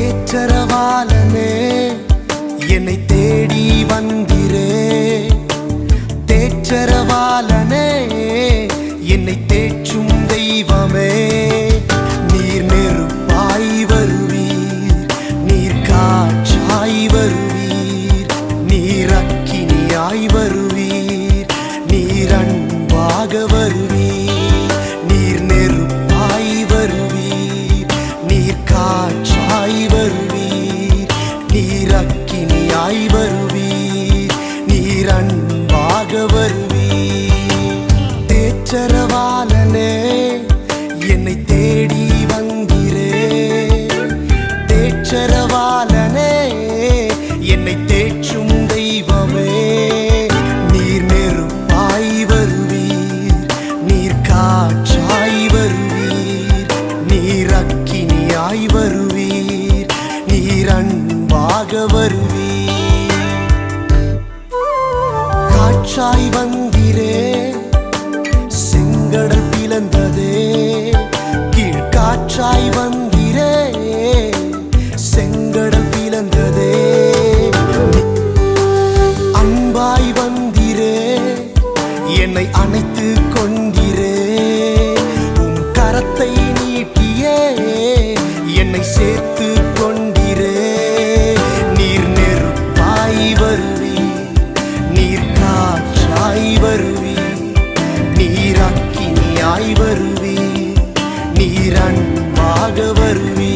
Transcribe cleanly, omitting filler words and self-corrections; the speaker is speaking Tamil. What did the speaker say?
தேற்றரவாளனே என்னை தேடி வந்திரே. தேற்றரவாளனே என்னை தேற்றும் தெய்வமே. நீர் நெருப்பாய் வருவீர், நீர் காற்றாய் வருவீர், நீர் அக்கினியாய் வருவீர், நீர் அன்பாக வருவீர். நீர் நெருப்பாய் வருவீர், நீர் காற்றாய் வருவீர், நீர் அக்கினியாய் வருவீர், நீர் அன்பாக வருவீர். தேற்றரவாளனே என்னை தேடி வந்திரே. தேற்றரவாளனே என்னை தேற்றும் தெய்வமே. நீர் நெருப்பாய் வருவீர், நீர் காற்றாய் வருவீர், நீர் அக்கினியாய் வருவீர், நீர் அன்பாக வருவீர். காற்றாய் வந்திரே, செங்கடல் பிளந்ததே. கீழ்காற்றாய் வந்திரே, செங்கடல் பிளந்ததே. அன்பாய் வந்திரே, என்னை அணைத்து கொண்டிரே. உம் கரத்தை நீட்டியே என்னை சேர்த்து கொண்டிரே. நீர் நெருப்பாய் வருவீர், நீர் காற்றாய் வருவீர், நீர் அக்கினியாய் வருவீர், நீர் அன்பாக வருவீர்.